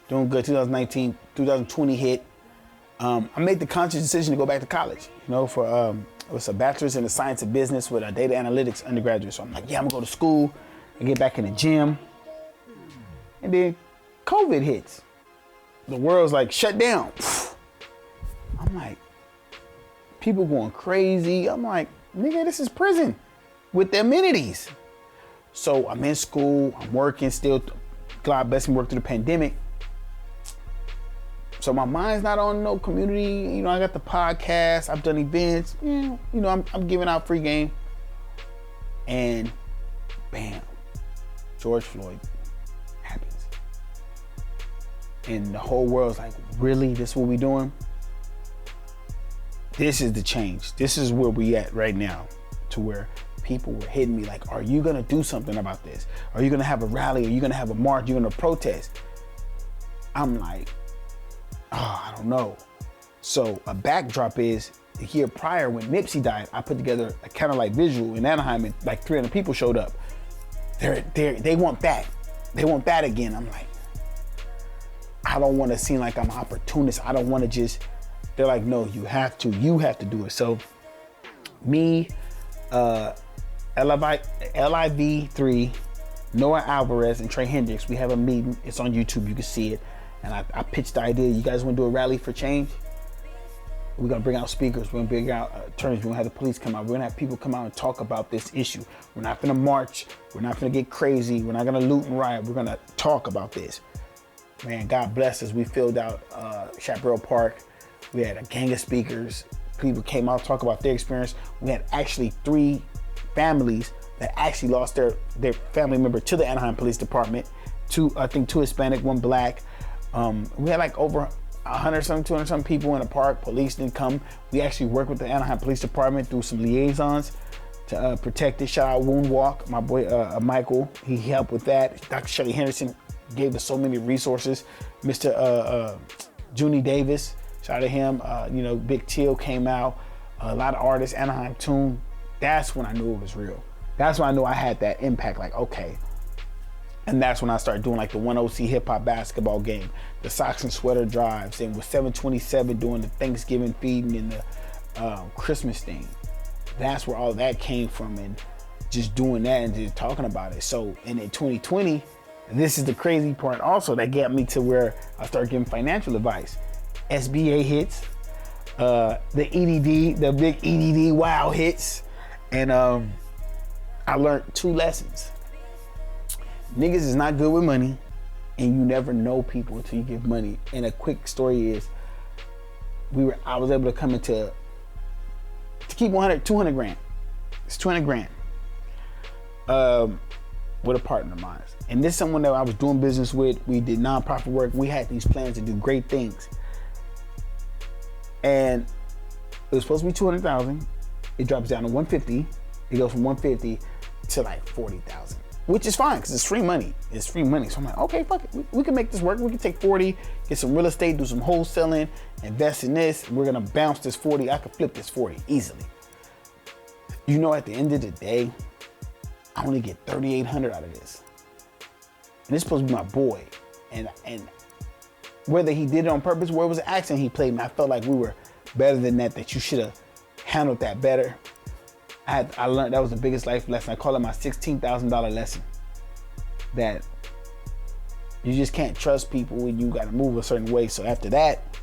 doing good. 2019, 2020 hit. I made the conscious decision to go back to college. You know, for it was a bachelor's in the science of business with a data analytics undergraduate. So I'm like, yeah, I'm gonna go to school and get back in the gym. And then COVID hits. The world's like shut down. I'm like, people going crazy. I'm like, nigga, this is prison with the amenities. So I'm in school, I'm working still. God bless me, work through the pandemic. So my mind's not on no community. You know, I got the podcast, I've done events. You know, I'm giving out free game. And bam, George Floyd happens. And the whole world's like, really? This is what we doing? This is the change. This is where we at right now, to where people were hitting me like, are you gonna do something about this? Are you gonna have a rally? Are you gonna have a march? Are you gonna protest? I'm like, oh, I don't know. So a backdrop is the year prior when Nipsey died, I put together a kind of like visual in Anaheim and like 300 people showed up. They want that. They want that again. I'm like, I don't want to seem like I'm an opportunist. I don't want to just, they're like, no, you have to do it. So me, LIV3, Noah Alvarez, and Trey Hendricks, we have a meeting. It's on YouTube, you can see it. And I pitched the idea, you guys want to do a rally for change? We're going to bring out speakers. We're going to bring out attorneys. We're going to have the police come out. We're going to have people come out and talk about this issue. We're not going to march. We're not going to get crazy. We're not going to loot and riot. We're going to talk about this. Man, God bless us. We filled out Chaparral Park. We had a gang of speakers. People came out to talk about their experience. We had actually 3 families that actually lost their family member to the Anaheim Police Department. 2 Hispanic, 1 Black. We had like over 200 people in the park. Police didn't come. We actually worked with the Anaheim Police Department through some liaisons to protect it. Shout out Wound Walk, my boy Michael. He helped with that. Dr. Shelley Henderson gave us so many resources. Mr. Junie Davis, shout out to him. Big Teal came out. A lot of artists, Anaheim Toon. That's when I knew it was real. That's when I knew I had that impact. Like, okay. And that's when I started doing like the 1OC hip hop basketball game, the socks and sweater drives, and with 727 doing the Thanksgiving feeding and the Christmas thing. That's where all that came from, and just doing that and just talking about it. So, and in 2020, this is the crazy part also that got me to where I started giving financial advice. SBA hits, the EDD, the big EDD wow hits, and I learned 2 lessons. Niggas is not good with money, and you never know people until you give money. And a quick story is, I was able to come into, to keep 200 grand. It's 200 grand with a partner of mine. And this is someone that I was doing business with. We did nonprofit work. We had these plans to do great things. And it was supposed to be 200,000. It drops down to 150. It goes from 150 to like 40,000. Which is fine, because it's free money. It's free money. So I'm like, okay, fuck it. We can make this work. We can take 40, get some real estate, do some wholesaling, invest in this. We're gonna bounce this 40. I could flip this 40 easily. You know, at the end of the day, I only get 3,800 out of this. And this is supposed to be my boy. And whether he did it on purpose, where it was an accident he played, and I felt like we were better than that you should have handled that better. I learned that was the biggest life lesson. I call it my $16,000 lesson. That you just can't trust people when you gotta move a certain way. So after that,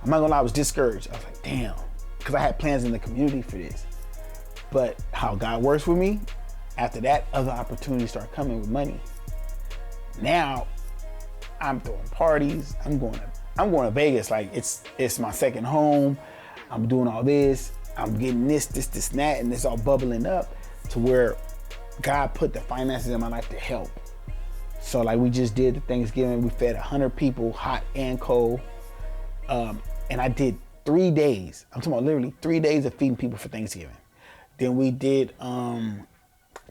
I'm not gonna lie, I was discouraged. I was like, damn, because I had plans in the community for this. But how God works with me, after that, other opportunities start coming with money. Now, I'm throwing parties. I'm going to Vegas. Like it's my second home. I'm doing all this. I'm getting this, and that, and it's all bubbling up to where God put the finances in my life to help. So like we just did the Thanksgiving, we fed 100 people, hot and cold. And I did 3 days. I'm talking about literally 3 days of feeding people for Thanksgiving. Then we did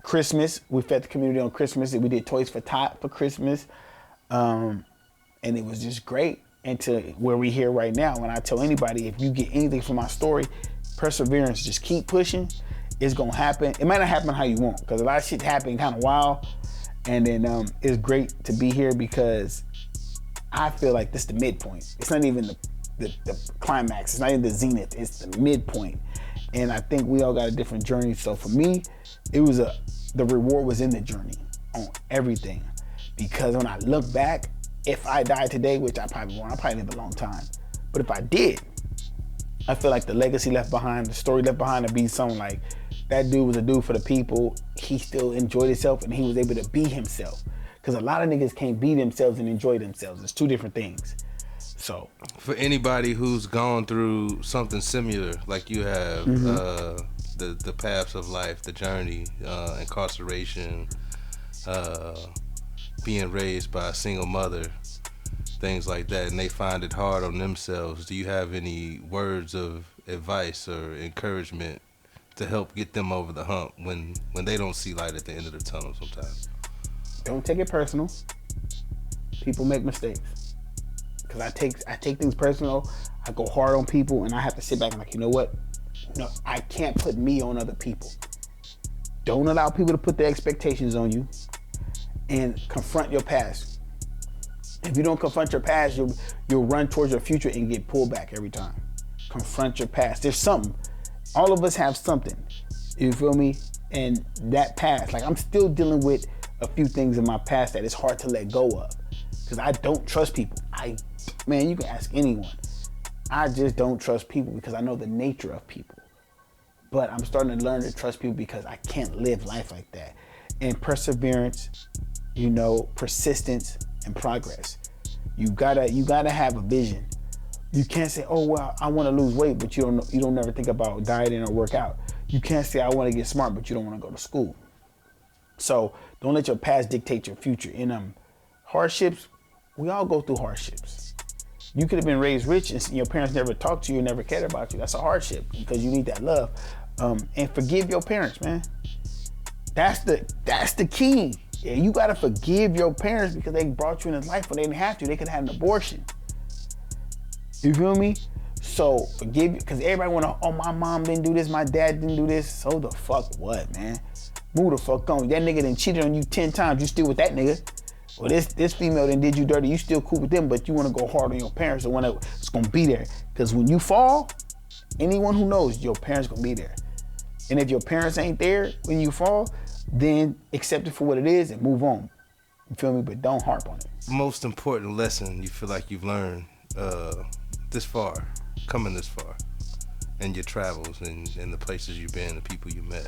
Christmas. We fed the community on Christmas. We did Toys for Tot for Christmas. And it was just great. And to where we here right now, when I tell anybody, if you get anything from my story, perseverance, just keep pushing. It's gonna happen. It might not happen how you want, because a lot of shit happened kind of wild. And then it's great to be here because I feel like this is the midpoint. It's not even the climax. It's not even the zenith. It's the midpoint. And I think we all got a different journey. So for me, it was the reward was in the journey on everything. Because when I look back, if I died today, which I probably won't, I probably live a long time. But if I did, I feel like the legacy left behind, the story left behind to be something like, that dude was a dude for the people. He still enjoyed himself and he was able to be himself. Because a lot of niggas can't be themselves and enjoy themselves. It's two different things. So for anybody who's gone through something similar like you have, the paths of life, the journey, incarceration, being raised by a single mother, things like that, and they find it hard on themselves, do you have any words of advice or encouragement to help get them over the hump when they don't see light at the end of the tunnel sometimes? Don't take it personal. People make mistakes. Because I take things personal, I go hard on people, and I have to sit back and like, you know what? No, I can't put me on other people. Don't allow people to put their expectations on you, and confront your past. If you don't confront your past, you'll run towards your future and get pulled back every time. Confront your past. There's something. All of us have something. You feel me? And that past, like I'm still dealing with a few things in my past that it's hard to let go of. Because I don't trust people. Man, you can ask anyone. I just don't trust people because I know the nature of people. But I'm starting to learn to trust people because I can't live life like that. And perseverance, persistence and progress. You gotta have a vision. You can't say, oh well, I want to lose weight, but you don't never think about dieting or work out. You can't say I want to get smart, but you don't want to go to school. So don't let your past dictate your future. In hardships, we all go through hardships. You could have been raised rich and your parents never talked to you, never cared about you. That's a hardship because you need that love. And forgive your parents, man. That's the key. Yeah, you gotta forgive your parents because they brought you in this life when they didn't have to. They could have had an abortion. You feel me? So forgive, because everybody wanna, oh, my mom didn't do this, my dad didn't do this. So the fuck what, man? Move the fuck on. That nigga done cheated on you 10 times, you still with that nigga. Well, this female done did you dirty, you still cool with them, but you wanna go hard on your parents, the one that's gonna be there. Because when you fall, anyone who knows, your parents gonna be there. And if your parents ain't there when you fall, then accept it for what it is and move on. You feel me? But don't harp on it. Most important lesson you feel like you've learned this far, coming this far, in your travels and the places you've been, the people you met?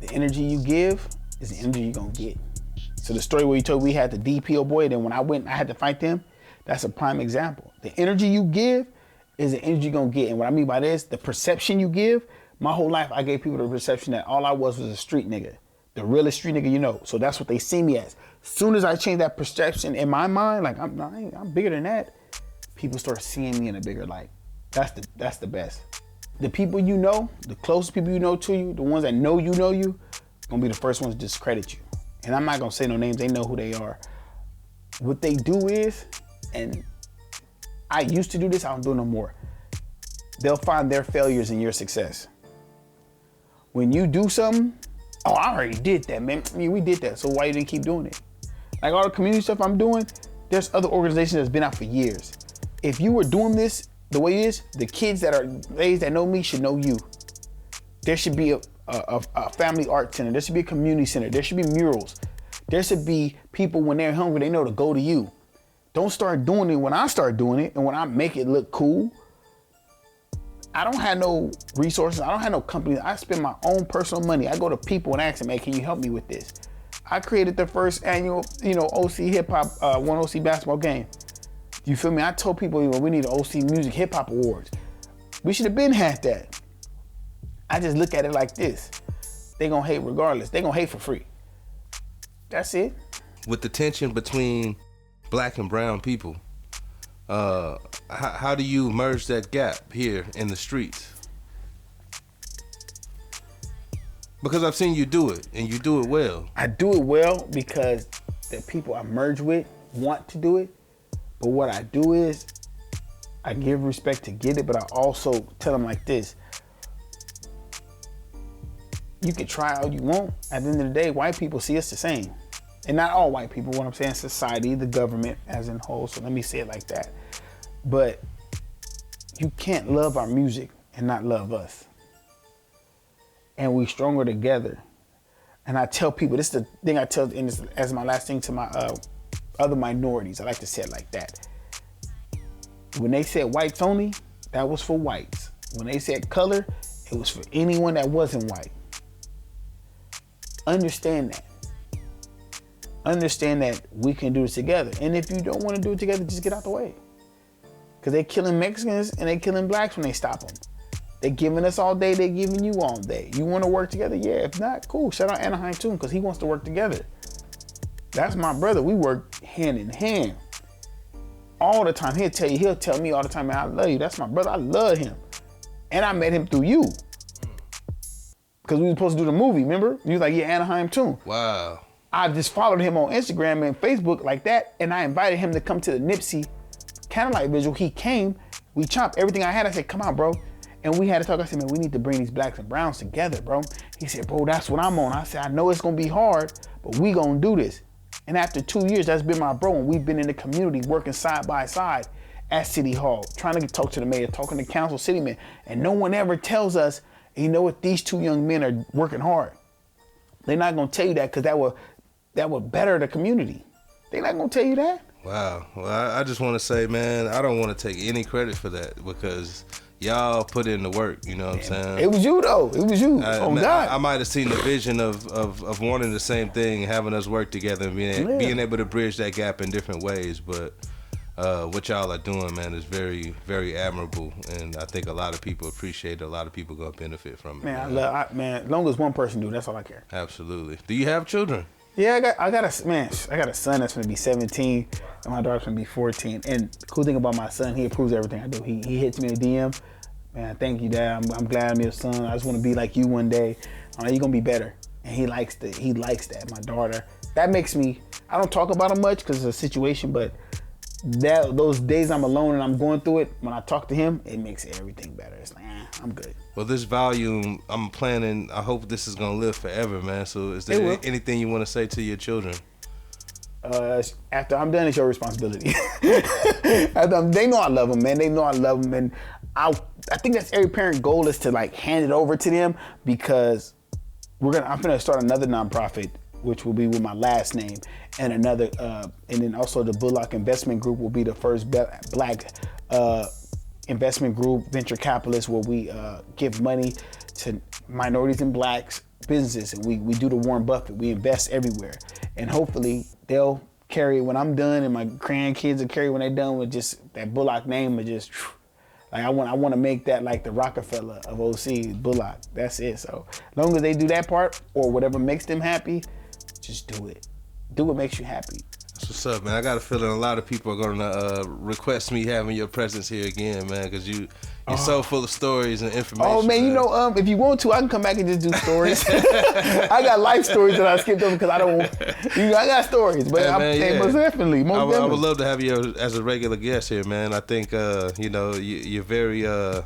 The energy you give is the energy you're gonna get. So the story where you told we had the DPO boy, then when I went, I had to fight them, that's a prime example. The energy you give is the energy you're gonna get. And what I mean by this, the perception you give, my whole life I gave people the perception that all I was a street nigga, the realest street nigga you know. So that's what they see me as. Soon as I change that perception in my mind, like I'm bigger than that, people start seeing me in a bigger light. That's the best. The people you know, the closest people you know to you, the ones that know you, gonna be the first ones to discredit you. And I'm not gonna say no names, they know who they are. What they do is, and I used to do this, I don't do it no more. They'll find their failures in your success. When you do something, oh, I already did that, man. I mean, we did that, so why you didn't keep doing it? Like all the community stuff I'm doing, there's other organizations that's been out for years. If you were doing this the way it is, the kids that are raised that know me should know you. There should be a family art center. There should be a community center. There should be murals. There should be people when they're hungry, they know to go to you. Don't start doing it when I start doing it and when I make it look cool. I don't have no resources. I don't have no company. I spend my own personal money. I go to people and ask them, hey, can you help me with this? I created the first annual, OC hip hop, one OC basketball game. You feel me? I told people, we need an OC Music Hip Hop Awards. We should have been had that. I just look at it like this. They gonna hate regardless. They gonna hate for free. That's it. With the tension between black and brown people, how do you merge that gap here in the streets? Because I've seen you do it, and you do it well. I do it well because the people I merge with want to do it. But what I do is, I give respect to get it, but I also tell them like this. You can try all you want. At the end of the day, white people see us the same. And not all white people, what I'm saying, society, the government as in whole, so let me say it like that. But you can't love our music and not love us. And we stronger together. And I tell people, this is the thing I tell, and this, as my last thing to my other minorities, I like to say it like that. When they said whites only, that was for whites. When they said color, it was for anyone that wasn't white. Understand that. Understand that we can do this together. And if you don't want to do it together, just get out the way. Because they killing Mexicans and they killing blacks when they stop them. They giving us all day, they giving you all day. You want to work together? Yeah, if not, cool. Shout out Anaheim Toon, because he wants to work together. That's my brother. We work hand in hand. All the time. He'll tell me all the time, man, I love you. That's my brother. I love him. And I met him through you. Because we were supposed to do the movie, remember? You was like, yeah, Anaheim Toon. Wow. I just followed him on Instagram and Facebook like that, and I invited him to come to the Nipsey Candlelight Vigil. He came, we chopped everything I had. I said, come on, bro. And we had to talk. I said, man, we need to bring these blacks and browns together, bro. He said, bro, that's what I'm on. I said, I know it's gonna be hard, but we gonna do this. And after 2 years, that's been my bro, and we've been in the community working side by side at City Hall, trying to talk to the mayor, talking to council, city men, and no one ever tells us, you know what, these two young men are working hard. They're not gonna tell you that because that would better the community. They're not gonna tell you that. Wow. Well, I just want to say, man, I don't want to take any credit for that because y'all put in the work, you know what I'm saying? It was you though. It was you. God. I might have seen the vision of wanting the same thing, having us work together and being able to bridge that gap in different ways. But what y'all are doing, man, is very, very admirable, and I think a lot of people appreciate it. A lot of people gonna benefit from it. Man, as long as one person do, that's all I care. Absolutely. Do you have children? Yeah, I got a son that's gonna be 17, and my daughter's gonna be 14. And the cool thing about my son, he approves everything I do. He hits me in the DM, man, thank you, Dad. I'm glad I'm your son. I just want to be like you one day. You're gonna be better. And he likes that. My daughter. That makes me. I don't talk about it much because it's a situation, but those days I'm alone and I'm going through it, when I talk to him, it makes everything better. It's like, I'm good. Well, this volume, I'm planning, I hope this is going to live forever, man. So is there anything you want to say to your children? After I'm done, it's your responsibility. They know I love them, man. They know I love them. And I think that's every parent goal is to like hand it over to them, because I'm going to start another nonprofit, which will be with my last name, and another, and then also the Bullock Investment Group will be the first black investment group, venture capitalists, where we give money to minorities and blacks businesses, and we do the Warren Buffett. We invest everywhere, and hopefully they'll carry when I'm done, and my grandkids will carry when they're done with just that Bullock name, and just like I want to make that like the Rockefeller of OC, Bullock. That's it. So as long as they do that part or whatever makes them happy, just do it. Do what makes you happy. That's what's up, man. I got a feeling a lot of people are gonna request me having your presence here again, man, because you're so full of stories and information. Oh man, you know, if you want to, I can come back and just do stories. I got life stories that I skipped over because I don't. I got stories, but most definitely. I would love to have you as a regular guest here, man. I think you're very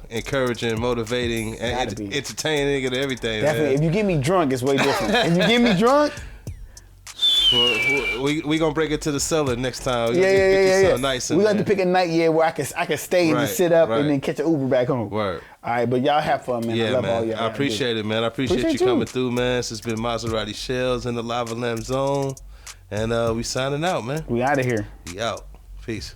encouraging, motivating, and entertaining, and everything. Definitely. Man. If you get me drunk, it's way different. If you get me drunk. We gonna break it to the cellar next time. Yeah. Nice. We got to pick a night, where I can stay and just sit up and then catch an Uber back home. Word. All right, but y'all have fun, man. Yeah, I love man. all y'all. I appreciate it, man. I appreciate you coming through, man. This has been Maserati Shellz in the Lava Lamp Zone, and we signing out, man. We out of here. We out. Peace.